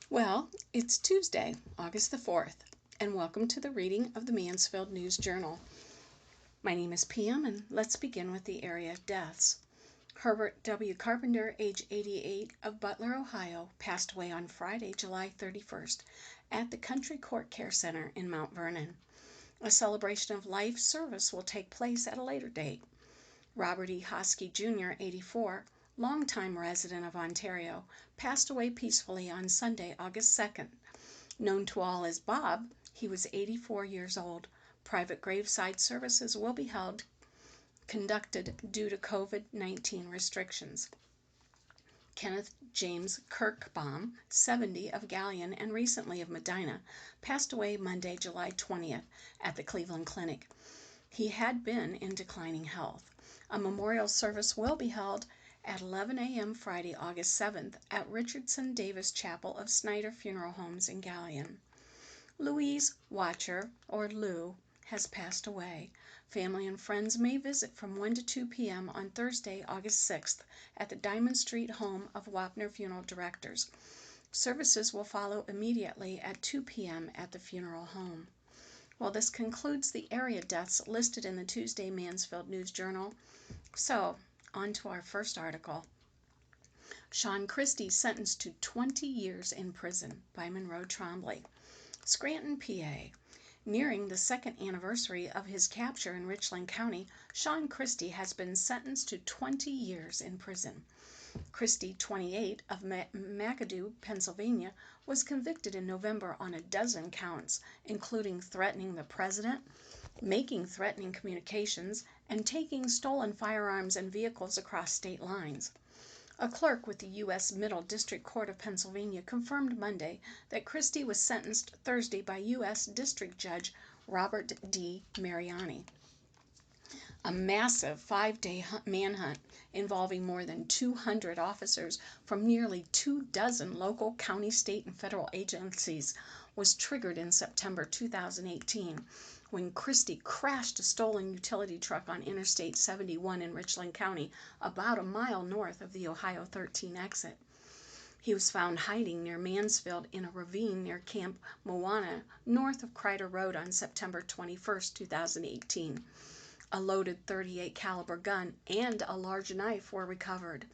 Well, it's Tuesday, August the 4th, and welcome to the reading of the Mansfield News Journal. My name is Pam, and let's begin with the area deaths. Herbert W. Carpenter, age 88, of Butler, Ohio, passed away on Friday, July 31st, at the Country Court Care Center in Mount Vernon. A celebration of life service will take place at a later date. Robert E. Hoskie Jr., 84, longtime resident of Ontario, passed away peacefully on Sunday, August 2nd. Known to all as Bob, he was 84 years old. Private graveside services will be conducted due to COVID-19 restrictions. Kenneth James Kirkbaum, 70, of Galion and recently of Medina, passed away Monday, July 20th, at the Cleveland Clinic. He had been in declining health. A memorial service will be held at 11 a.m. Friday, August 7th at Richardson Davis Chapel of Snyder Funeral Homes in Galion. Louise Watcher, or Lou, has passed away. Family and friends may visit from 1 to 2 p.m. on Thursday, August 6th at the Diamond Street home of Wapner Funeral Directors. Services will follow immediately at 2 p.m. at the funeral home. Well, this concludes the area deaths listed in the Tuesday Mansfield News Journal. So, on to our first article. Sean Christie sentenced to 20 years in prison by Monroe Trombley. Scranton, PA. Nearing the second anniversary of his capture in Richland County, Sean Christie has been sentenced to 20 years in prison. Christie, 28, of McAdoo, Pennsylvania, was convicted in November on a dozen counts, including threatening the president, making threatening communications, and taking stolen firearms and vehicles across state lines. A clerk with the U.S. Middle District Court of Pennsylvania confirmed Monday that Christie was sentenced Thursday by U.S. District Judge Robert D. Mariani. A massive 5-day manhunt involving more than 200 officers from nearly 24 local, county, state, and federal agencies was triggered in September 2018 when Christie crashed a stolen utility truck on Interstate 71 in Richland County, about a mile north of the Ohio 13 exit. He was found hiding near Mansfield in a ravine near Camp Moana, north of Crider Road on September 21, 2018. A loaded .38 caliber gun and a large knife were recovered.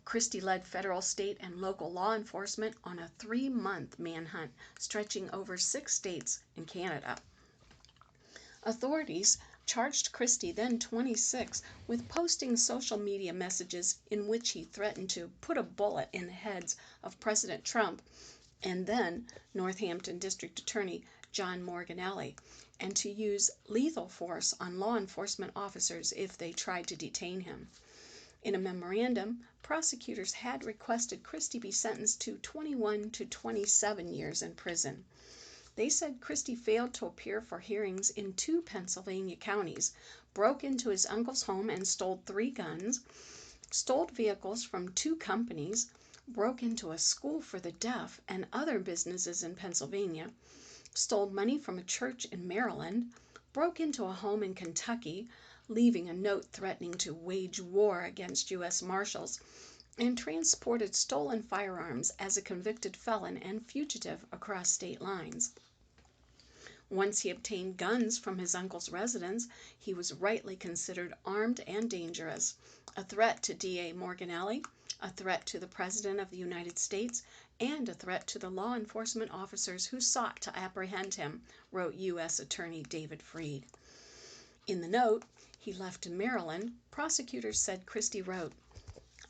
Christie led federal, state, and local law enforcement on a 3-month manhunt stretching over 6 states and Canada. Authorities charged Christie, then 26, with posting social media messages in which he threatened to put a bullet in the heads of President Trump and then Northampton District Attorney John Morganelli, and to use lethal force on law enforcement officers if they tried to detain him. In a memorandum, prosecutors had requested Christie be sentenced to 21 to 27 years in prison. They said Christie failed to appear for hearings in 2 Pennsylvania counties, broke into his uncle's home and stole 3 guns, stole vehicles from 2 companies, broke into a school for the deaf and other businesses in Pennsylvania, stole money from a church in Maryland, broke into a home in Kentucky, leaving a note threatening to wage war against U.S. Marshals, and transported stolen firearms as a convicted felon and fugitive across state lines. Once he obtained guns from his uncle's residence, he was rightly considered armed and dangerous, a threat to D.A. Morganelli, a threat to the President of the United States, and a threat to the law enforcement officers who sought to apprehend him, wrote U.S. Attorney David Freed. In the note he left to Maryland, prosecutors said Christie wrote,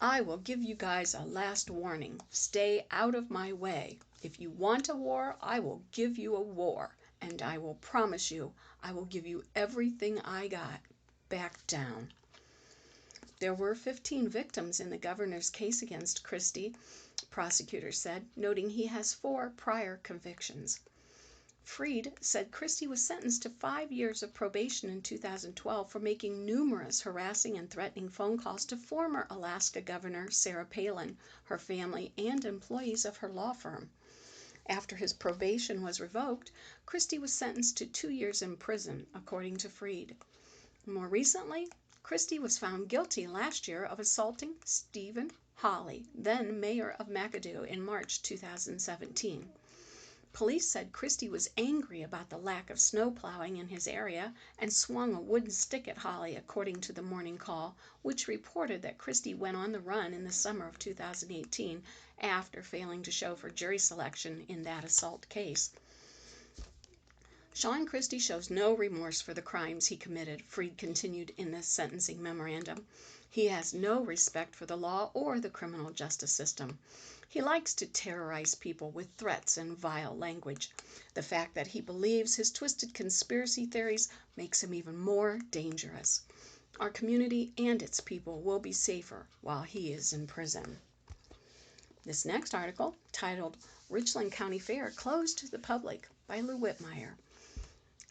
"I will give you guys a last warning. Stay out of my way. If you want a war, I will give you a war. And I will promise you, I will give you everything I got. Back down." There were 15 victims in the governor's case against Christie, prosecutors said, noting he has 4 prior convictions. Freed said Christie was sentenced to 5 years of probation in 2012 for making numerous harassing and threatening phone calls to former Alaska Governor Sarah Palin, her family, and employees of her law firm. After his probation was revoked, Christie was sentenced to 2 years in prison, according to Freed. More recently, Christie was found guilty last year of assaulting Stephen Hawley, then mayor of McAdoo, in March 2017. Police said Christie was angry about the lack of snow plowing in his area and swung a wooden stick at Hawley, according to the Morning Call, which reported that Christie went on the run in the summer of 2018 after failing to show for jury selection in that assault case. Sean Christie shows no remorse for the crimes he committed, Freed continued in the sentencing memorandum. He has no respect for the law or the criminal justice system. He likes to terrorize people with threats and vile language. The fact that he believes his twisted conspiracy theories makes him even more dangerous. Our community and its people will be safer while he is in prison. This next article, titled Richland County Fair Closed to the Public, by Lou Whitmire.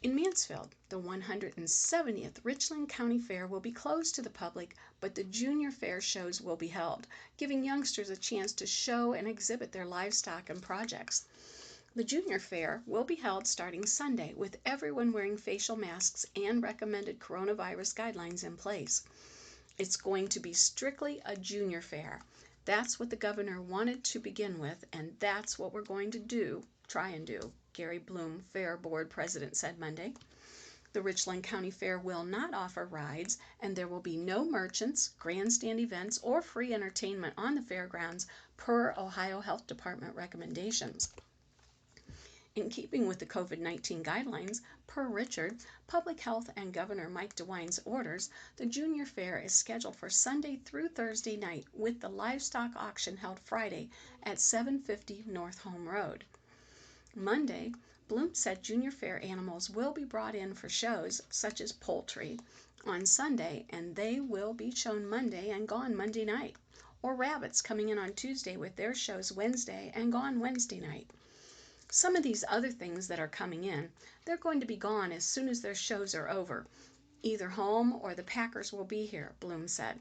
In Mansfield, the 170th Richland County Fair will be closed to the public, but the junior fair shows will be held, giving youngsters a chance to show and exhibit their livestock and projects. The junior fair will be held starting Sunday, with everyone wearing facial masks and recommended coronavirus guidelines in place. It's going to be strictly a junior fair. That's what the governor wanted to begin with, and that's what we're going to try and do, Gary Bloom, Fair Board President, said Monday. The Richland County Fair will not offer rides, and there will be no merchants, grandstand events, or free entertainment on the fairgrounds per Ohio Health Department recommendations. In keeping with the COVID-19 guidelines, per Richard, Public Health and Governor Mike DeWine's orders, the junior fair is scheduled for Sunday through Thursday night, with the livestock auction held Friday at 750 North Home Road. Monday, Bloom said junior fair animals will be brought in for shows, such as poultry, on Sunday, and they will be shown Monday and gone Monday night, or rabbits coming in on Tuesday with their shows Wednesday and gone Wednesday night. Some of these other things that are coming in, they're going to be gone as soon as their shows are over. Either home or the Packers will be here, Bloom said.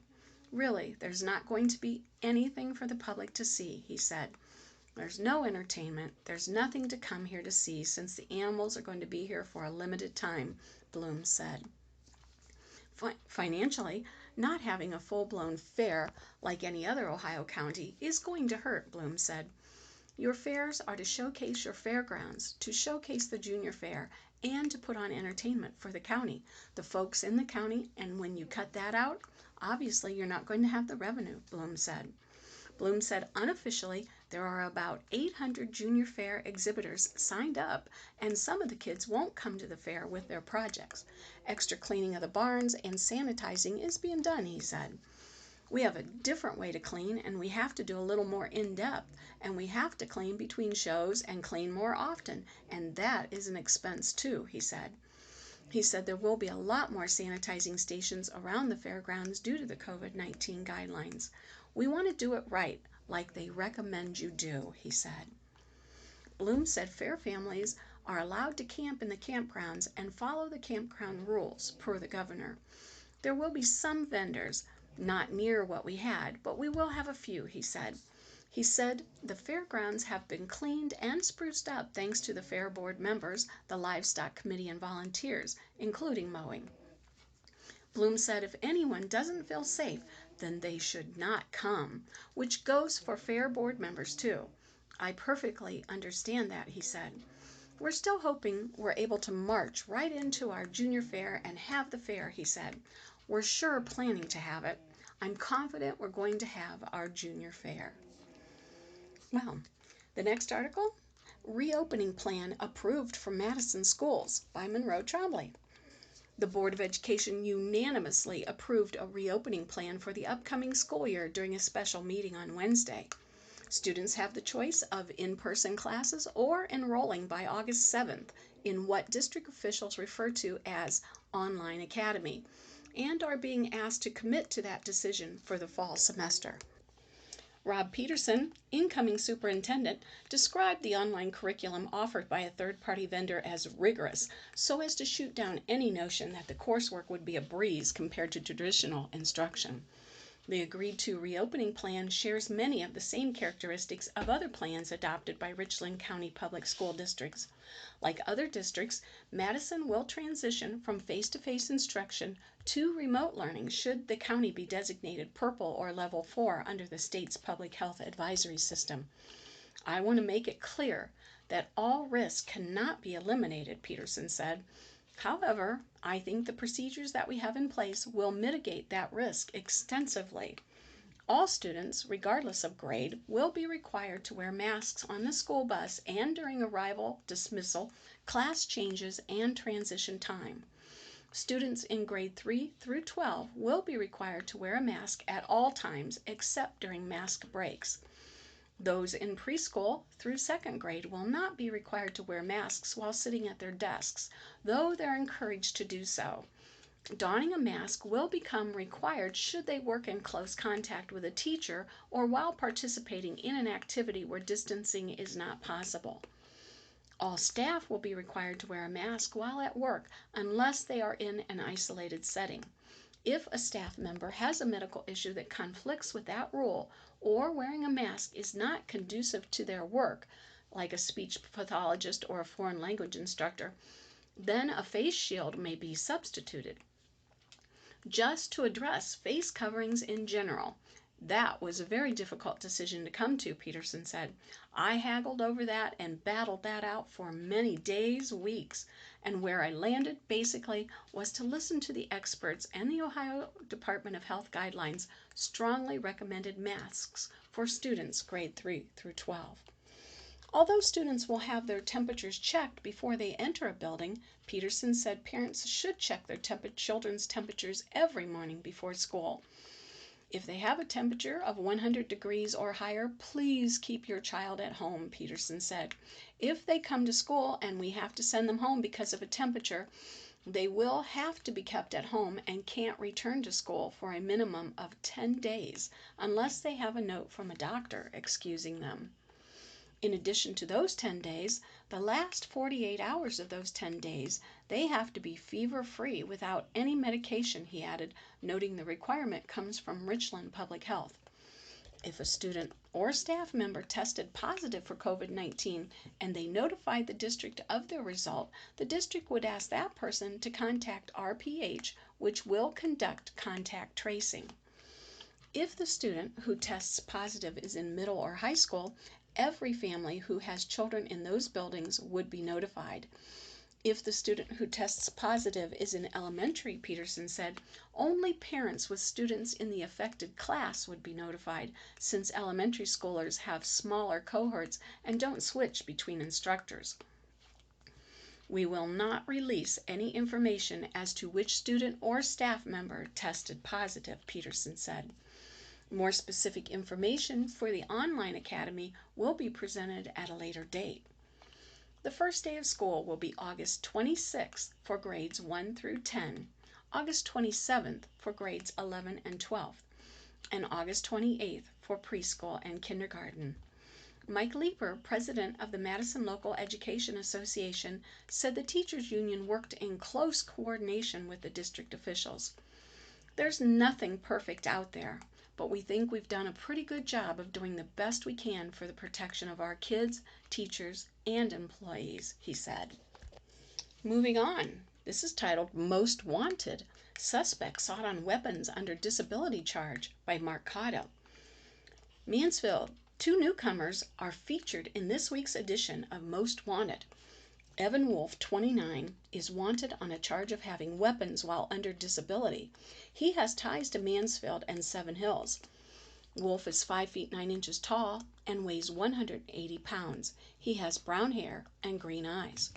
Really, there's not going to be anything for the public to see, he said. There's no entertainment. There's nothing to come here to see since the animals are going to be here for a limited time, Bloom said. Financially, not having a full-blown fair like any other Ohio county is going to hurt, Bloom said. Your fairs are to showcase your fairgrounds, to showcase the junior fair, and to put on entertainment for the county, the folks in the county, and when you cut that out, obviously you're not going to have the revenue, Bloom said. Bloom said unofficially there are about 800 junior fair exhibitors signed up, and some of the kids won't come to the fair with their projects. Extra cleaning of the barns and sanitizing is being done, he said. We have a different way to clean, and we have to do a little more in-depth, and we have to clean between shows and clean more often, and that is an expense too, he said. He said there will be a lot more sanitizing stations around the fairgrounds due to the COVID-19 guidelines. We want to do it right, like they recommend you do, he said. Bloom said fair families are allowed to camp in the campgrounds and follow the campground rules, per the governor. There will be some vendors, not near what we had, but we will have a few, he said. He said the fairgrounds have been cleaned and spruced up thanks to the fair board members, the livestock committee, and volunteers, including mowing. Bloom said if anyone doesn't feel safe, then they should not come, which goes for fair board members too. I perfectly understand that, he said. We're still hoping we're able to march right into our junior fair and have the fair, he said. We're sure planning to have it. I'm confident we're going to have our junior fair. Well, the next article, Reopening Plan Approved for Madison Schools, by Monroe Trombley. The Board of Education unanimously approved a reopening plan for the upcoming school year during a special meeting on Wednesday. Students have the choice of in-person classes or enrolling by August 7th in what district officials refer to as Online Academy, and are being asked to commit to that decision for the fall semester. Rob Peterson, incoming superintendent, described the online curriculum offered by a third-party vendor as rigorous, so as to shoot down any notion that the coursework would be a breeze compared to traditional instruction. The agreed-to reopening plan shares many of the same characteristics of other plans adopted by Richland County Public School districts. Like other districts, Madison will transition from face-to-face instruction to remote learning should the county be designated purple or level 4 under the state's public health advisory system. I want to make it clear that all risk cannot be eliminated, Peterson said. However, I think the procedures that we have in place will mitigate that risk extensively. All students, regardless of grade, will be required to wear masks on the school bus and during arrival, dismissal, class changes, and transition time. Students in grade 3 through 12 will be required to wear a mask at all times except during mask breaks. Those in preschool through second grade will not be required to wear masks while sitting at their desks, though they're encouraged to do so. Donning a mask will become required should they work in close contact with a teacher or while participating in an activity where distancing is not possible. All staff will be required to wear a mask while at work unless they are in an isolated setting. If a staff member has a medical issue that conflicts with that rule, or wearing a mask is not conducive to their work, like a speech pathologist or a foreign language instructor, then a face shield may be substituted. Just to address face coverings in general, that was a very difficult decision to come to, Peterson said. I haggled over that and battled that out for many days, weeks, and where I landed basically was to listen to the experts, and the Ohio Department of Health guidelines strongly recommended masks for students grade 3 through 12. Although students will have their temperatures checked before they enter a building, Peterson said parents should check their children's temperatures every morning before school. If they have a temperature of 100 degrees or higher, please keep your child at home, Peterson said. If they come to school and we have to send them home because of a temperature, they will have to be kept at home and can't return to school for a minimum of 10 days unless they have a note from a doctor excusing them. In addition to those 10 days, the last 48 hours of those 10 days, they have to be fever-free without any medication, he added, noting the requirement comes from Richland Public Health. If a student or staff member tested positive for COVID-19 and they notified the district of their result, the district would ask that person to contact RPH, which will conduct contact tracing. If the student who tests positive is in middle or high school, every family who has children in those buildings would be notified. If the student who tests positive is in elementary, Peterson said, only parents with students in the affected class would be notified, since elementary schoolers have smaller cohorts and don't switch between instructors. We will not release any information as to which student or staff member tested positive, Peterson said. More specific information for the online academy will be presented at a later date. The first day of school will be August 26th for grades 1 through 10, August 27th for grades 11 and 12, and August 28th for preschool and kindergarten. Mike Leeper, president of the Madison Local Education Association, said the teachers union worked in close coordination with the district officials. There's nothing perfect out there, but we think we've done a pretty good job of doing the best we can for the protection of our kids, teachers, and employees, he said. Moving on, this is titled Most Wanted, Suspect Sought on Weapons Under Disability Charge by Mark Cotto. Mansfield, 2 newcomers are featured in this week's edition of Most Wanted. Evan Wolf, 29, is wanted on a charge of having weapons while under disability. He has ties to Mansfield and Seven Hills. Wolf is 5 feet 9 inches tall and weighs 180 pounds. He has brown hair and green eyes.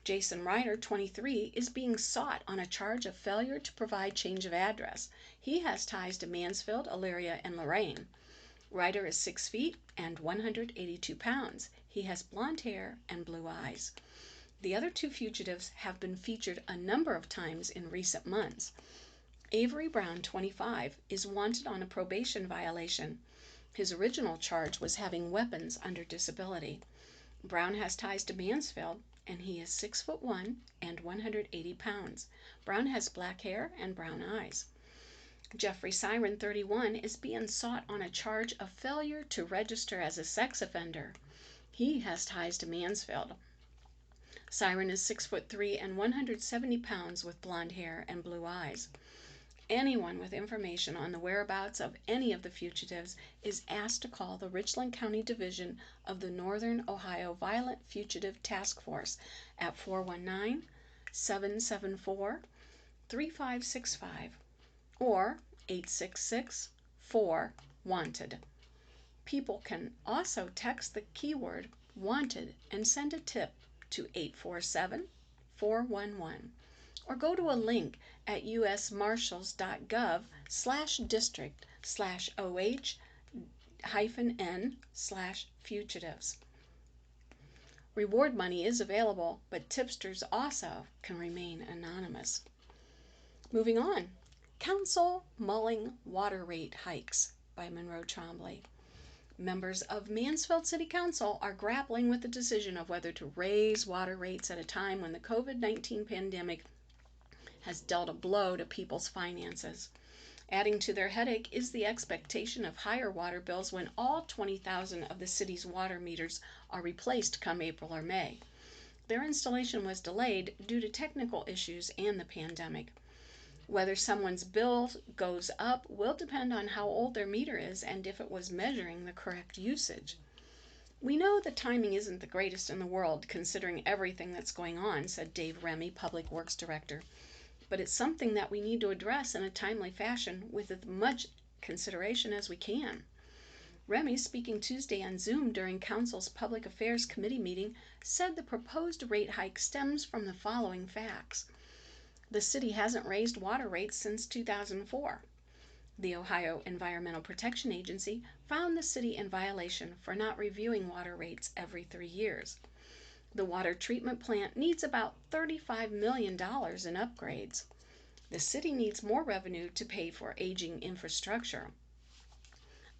Jason Ryder, 23, is being sought on a charge of failure to provide change of address. He has ties to Mansfield, Elyria, and Lorain. Ryder is 6 feet and 182 pounds. He has blonde hair and blue eyes. The other 2 fugitives have been featured a number of times in recent months. Avery Brown, 25, is wanted on a probation violation. His original charge was having weapons under disability. Brown has ties to Mansfield, and he is 6'1" and 180 pounds. Brown has black hair and brown eyes. Jeffrey Siren, 31, is being sought on a charge of failure to register as a sex offender. He has ties to Mansfield. Siren is 6'3" and 170 pounds with blonde hair and blue eyes. Anyone with information on the whereabouts of any of the fugitives is asked to call the Richland County Division of the Northern Ohio Violent Fugitive Task Force at 419-774-3565 or 866-4-WANTED. People can also text the keyword WANTED and send a tip to 847-411. Or go to a link at usmarshals.gov/district/OH-N/fugitives. Reward money is available, but tipsters also can remain anonymous. Moving on, Council mulling water rate hikes by Monroe Trombley. Members of Mansfield City Council are grappling with the decision of whether to raise water rates at a time when the COVID-19 pandemic has dealt a blow to people's finances. Adding to their headache is the expectation of higher water bills when all 20,000 of the city's water meters are replaced come April or May. Their installation was delayed due to technical issues and the pandemic. Whether someone's bill goes up will depend on how old their meter is and if it was measuring the correct usage. We know the timing isn't the greatest in the world considering everything that's going on, said Dave Remy, Public Works Director. But it's something that we need to address in a timely fashion with as much consideration as we can. Remy, speaking Tuesday on Zoom during Council's Public Affairs Committee meeting, said the proposed rate hike stems from the following facts. The city hasn't raised water rates since 2004. The Ohio Environmental Protection Agency found the city in violation for not reviewing water rates every 3 years. The water treatment plant needs about $35 million in upgrades. The city needs more revenue to pay for aging infrastructure.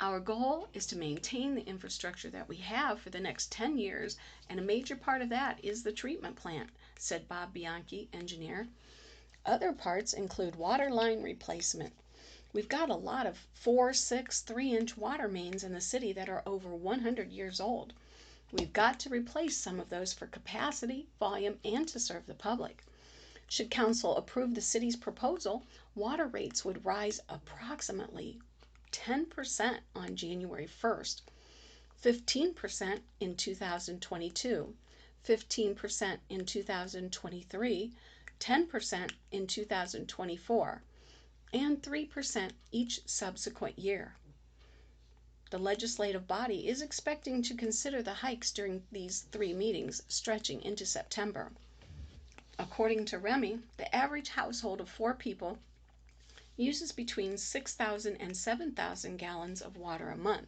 Our goal is to maintain the infrastructure that we have for the next 10 years, and a major part of that is the treatment plant, said Bob Bianchi, engineer. Other parts include water line replacement. We've got a lot of 4, 6, 3-inch water mains in the city that are over 100 years old. We've got to replace some of those for capacity, volume, and to serve the public. Should Council approve the city's proposal, water rates would rise approximately 10% on January 1st, 15% in 2022, 15% in 2023, 10% in 2024, and 3% each subsequent year. The legislative body is expecting to consider the hikes during these 3 meetings, stretching into September. According to Remy, the average household of 4 people uses between 6,000 and 7,000 gallons of water a month.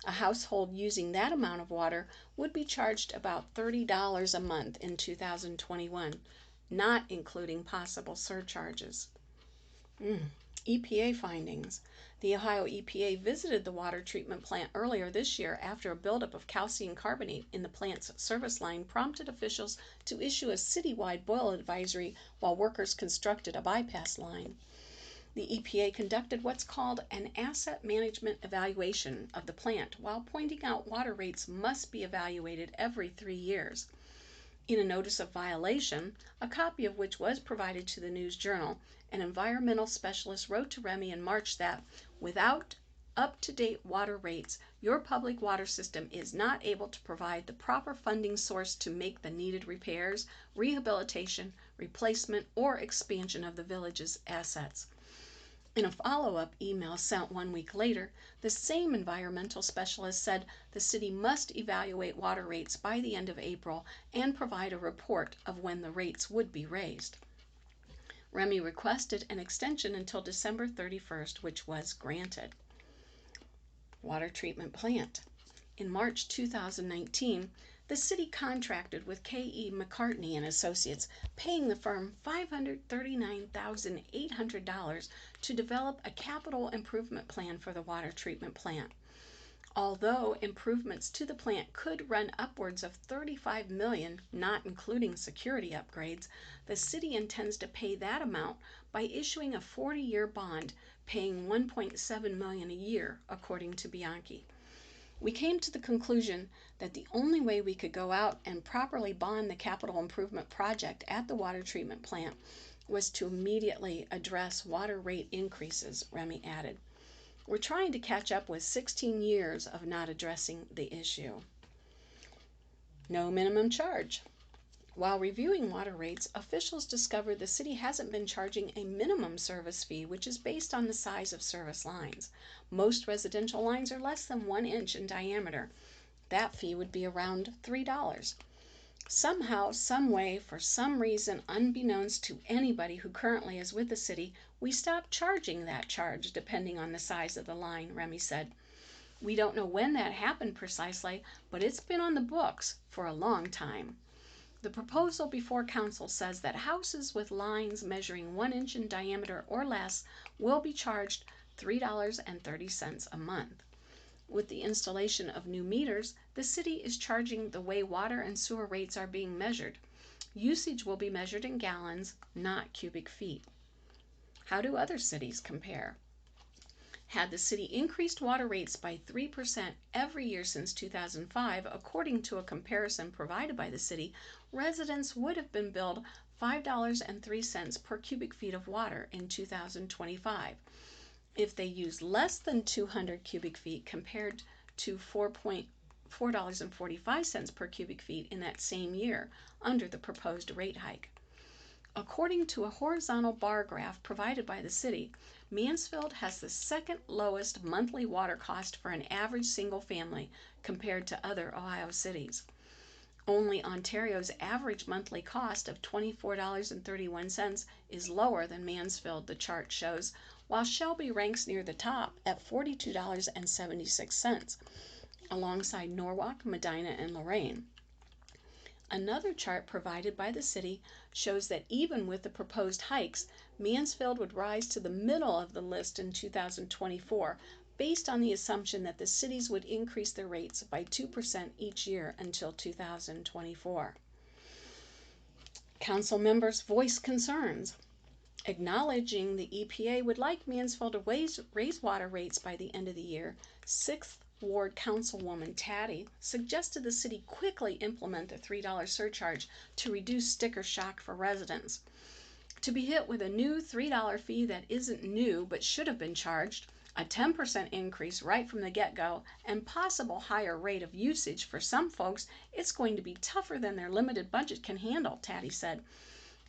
A household using that amount of water would be charged about $30 a month in 2021, not including possible surcharges. EPA findings. The Ohio EPA visited the water treatment plant earlier this year after a buildup of calcium carbonate in the plant's service line prompted officials to issue a citywide boil advisory while workers constructed a bypass line. The EPA conducted what's called an asset management evaluation of the plant while pointing out water rates must be evaluated every 3 years. In a notice of violation, a copy of which was provided to the News Journal, an environmental specialist wrote to Remy in March that, without up-to-date water rates, your public water system is not able to provide the proper funding source to make the needed repairs, rehabilitation, replacement, or expansion of the village's assets. In a follow-up email sent 1 week later, the same environmental specialist said the city must evaluate water rates by the end of April and provide a report of when the rates would be raised. Remy requested an extension until December 31st, which was granted. Water treatment plant. In March 2019, the city contracted with K.E. McCartney and Associates, paying the firm $539,800 to develop a capital improvement plan for the water treatment plant. Although improvements to the plant could run upwards of $35 million, not including security upgrades, the city intends to pay that amount by issuing a 40-year bond paying $1.7 million a year, according to Bianchi. We came to the conclusion that the only way we could go out and properly bond the capital improvement project at the water treatment plant was to immediately address water rate increases, Remy added. We're trying to catch up with 16 years of not addressing the issue. No minimum charge. While reviewing water rates, officials discovered the city hasn't been charging a minimum service fee, which is based on the size of service lines. Most residential lines are less than 1 inch in diameter. That fee would be around $3. Somehow, some way, for some reason unbeknownst to anybody who currently is with the city, we stopped charging that charge depending on the size of the line, Remy said. We don't know when that happened precisely, but it's been on the books for a long time. The proposal before council says that houses with lines measuring 1 inch in diameter or less will be charged $3.30 a month. With the installation of new meters, the city is charging the way water and sewer rates are being measured. Usage will be measured in gallons, not cubic feet. How do other cities compare? Had the city increased water rates by 3% every year since 2005, according to a comparison provided by the city, residents would have been billed $5.03 per cubic feet of water in 2025. If they use less than 200 cubic feet compared to $4.45 per cubic feet in that same year under the proposed rate hike. According to a horizontal bar graph provided by the city, Mansfield has the second lowest monthly water cost for an average single family compared to other Ohio cities. Only Ontario's average monthly cost of $24.31 is lower than Mansfield, the chart shows, while Shelby ranks near the top at $42.76, alongside Norwalk, Medina, and Lorain. Another chart provided by the city shows that even with the proposed hikes, Mansfield would rise to the middle of the list in 2024, based on the assumption that the cities would increase their rates by 2% each year until 2024. Council members voiced concerns. Acknowledging the EPA would like Mansfield to raise water rates by the end of the year, 6th Ward Councilwoman Taddy suggested the city quickly implement the $3 surcharge to reduce sticker shock for residents. To be hit with a new $3 fee that isn't new but should have been charged, a 10% increase right from the get-go, and possible higher rate of usage for some folks, it's going to be tougher than their limited budget can handle, Taddy said.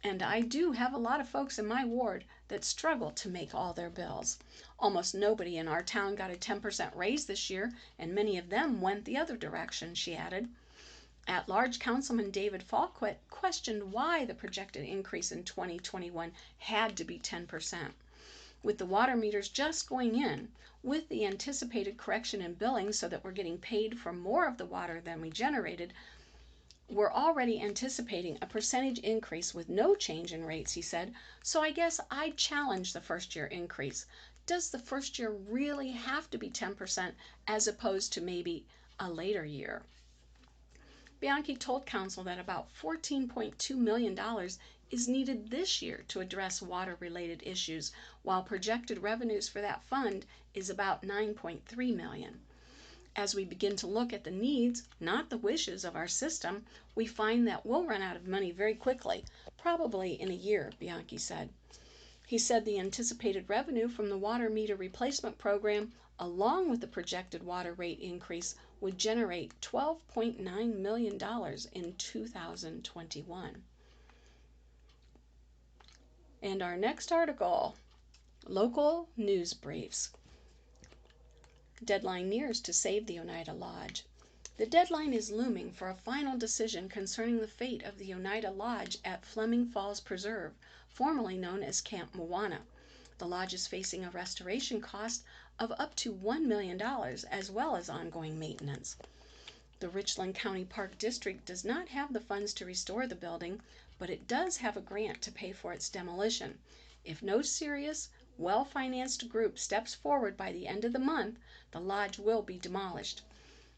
And I do have a lot of folks in my ward that struggle to make all their bills. Almost nobody in our town got a 10% raise this year, and many of them went the other direction, she added. At-large Councilman David Falquet questioned why the projected increase in 2021 had to be 10%. With the water meters just going in, with the anticipated correction in billing so that we're getting paid for more of the water than we generated, we're already anticipating a percentage increase with no change in rates, he said, so I guess I'd challenge the first-year increase. Does the first year really have to be 10% as opposed to maybe a later year? Bianchi told council that about $14.2 million is needed this year to address water-related issues, while projected revenues for that fund is about $9.3 million. As we begin to look at the needs, not the wishes of our system, we find that we'll run out of money very quickly, probably in a year, Bianchi said. He said the anticipated revenue from the water meter replacement program, along with the projected water rate increase, would generate $12.9 million in 2021. And our next article, local news briefs. Deadline nears to save the Oneida Lodge. The deadline is looming for a final decision concerning the fate of the Oneida Lodge at Fleming Falls Preserve, formerly known as Camp Moana. The lodge is facing a restoration cost of up to $1 million, as well as ongoing maintenance. The Richland County Park District does not have the funds to restore the building, but it does have a grant to pay for its demolition. If no serious, well-financed group steps forward by the end of the month, the lodge will be demolished.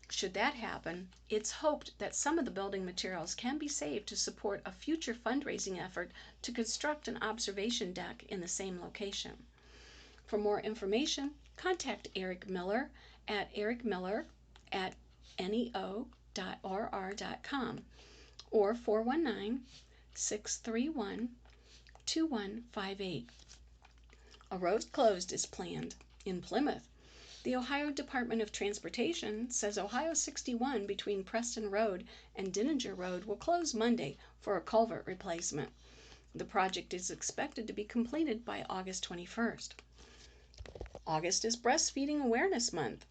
Should that happen, it's hoped that some of the building materials can be saved to support a future fundraising effort to construct an observation deck in the same location. For more information, contact Eric Miller at ericmiller@neo.rr.com or 419-631-2158. A road closed is planned in Plymouth. The Ohio Department of Transportation says Ohio 61 between Preston Road and Dinninger Road will close Monday for a culvert replacement. The project is expected to be completed by August 21st. August is Breastfeeding Awareness Month.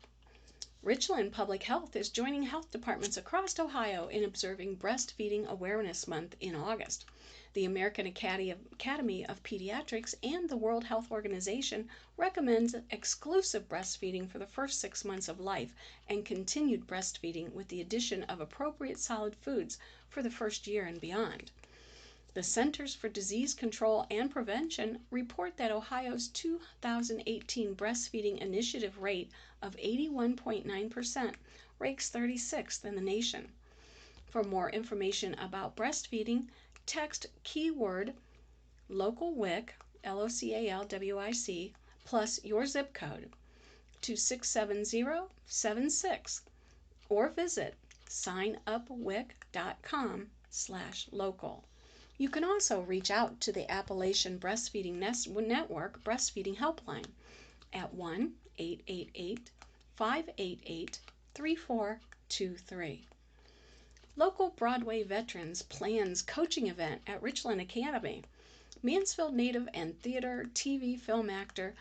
Richland Public Health is joining health departments across Ohio in observing Breastfeeding Awareness Month in August. The American Academy of Pediatrics and the World Health Organization recommends exclusive breastfeeding for the first 6 months of life and continued breastfeeding with the addition of appropriate solid foods for the first year and beyond. The Centers for Disease Control and Prevention report that Ohio's 2018 breastfeeding initiative rate of 81.9% ranks 36th in the nation. For more information about breastfeeding, text keyword local WIC, LOCALWIC, plus your zip code to 67076 or visit signupwic.com/local. You can also reach out to the Appalachian Breastfeeding Network Breastfeeding Helpline at 1-888-588-3423. Local Broadway Veterans plans coaching event at Richland Academy. Mansfield native and theater, TV, film actor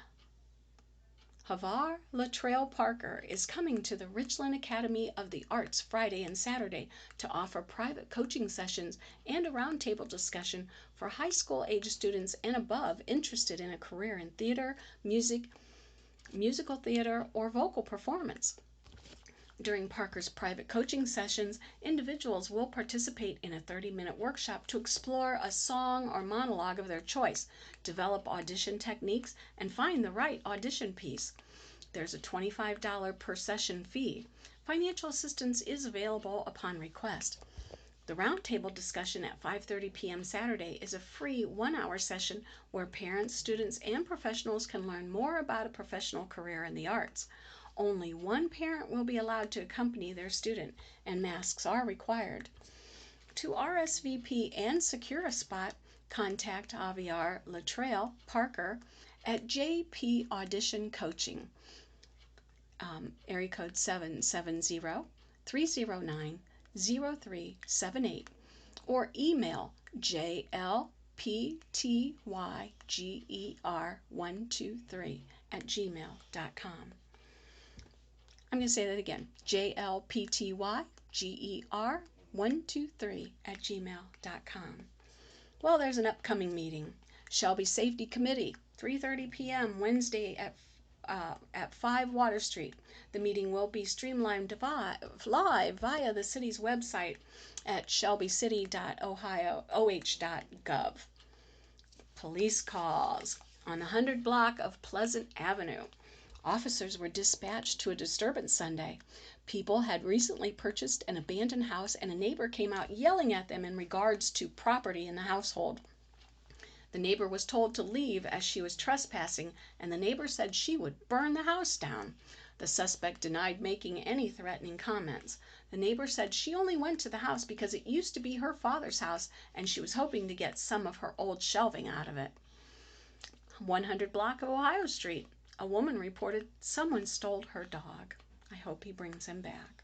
Havar Latrell Parker is coming to the Richland Academy of the Arts Friday and Saturday to offer private coaching sessions and a roundtable discussion for high school age students and above interested in a career in theater, musical theater, or vocal performance. During Parker's private coaching sessions, individuals will participate in a 30-minute workshop to explore a song or monologue of their choice, develop audition techniques, and find the right audition piece. There's a $25 per session fee. Financial assistance is available upon request. The roundtable discussion at 5:30 p.m. Saturday is a free 1-hour session where parents, students, and professionals can learn more about a professional career in the arts. Only one parent will be allowed to accompany their student, and masks are required. To RSVP and secure a spot, contact Javier Latrell Parker at JP Audition Coaching, area code 770-309-0378, or email jlptyger123@gmail.com. I'm going to say that again, jlptyger123@gmail.com. Well, there's an upcoming meeting. Shelby Safety Committee, 3:30 p.m. Wednesday at 5 Water Street. The meeting will be streamlined live via the city's website at shelbycity.oh.gov. Police calls on the 100 block of Pleasant Avenue. Officers were dispatched to a disturbance Sunday. People had recently purchased an abandoned house and a neighbor came out yelling at them in regards to property in the household. The neighbor was told to leave as she was trespassing, and the neighbor said she would burn the house down. The suspect denied making any threatening comments. The neighbor said she only went to the house because it used to be her father's house and she was hoping to get some of her old shelving out of it. 100 block of Ohio Street. A woman reported someone stole her dog. I hope he brings him back.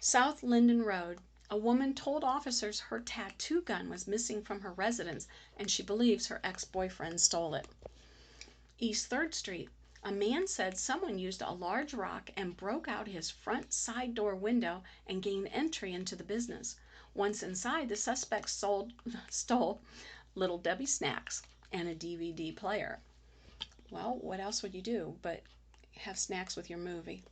South Linden Road. A woman told officers her tattoo gun was missing from her residence and she believes her ex-boyfriend stole it. East 3rd Street. A man said someone used a large rock and broke out his front side door window and gained entry into the business. Once inside, the suspect stole Little Debbie snacks and a DVD player. Well, what else would you do but have snacks with your movie?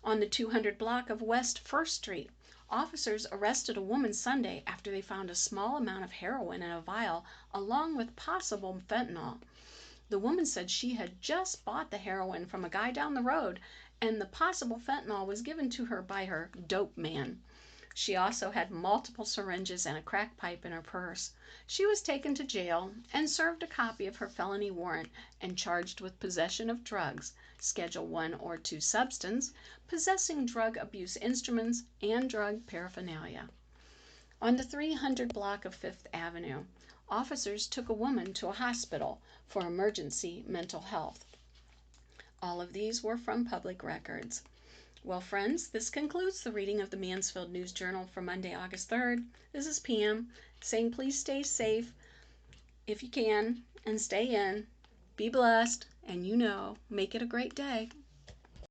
On the 200 block of West 1st Street, officers arrested a woman Sunday after they found a small amount of heroin in a vial along with possible fentanyl. The woman said she had just bought the heroin from a guy down the road and the possible fentanyl was given to her by her dope man. She also had multiple syringes and a crack pipe in her purse. She was taken to jail and served a copy of her felony warrant and charged with possession of drugs, Schedule 1 or 2 substance, possessing drug abuse instruments, and drug paraphernalia. On the 300 block of Fifth Avenue, officers took a woman to a hospital for emergency mental health. All of these were from public records. Well, friends, this concludes the reading of the Mansfield News Journal for Monday, August 3rd. This is Pam saying please stay safe if you can and stay in. Be blessed and make it a great day.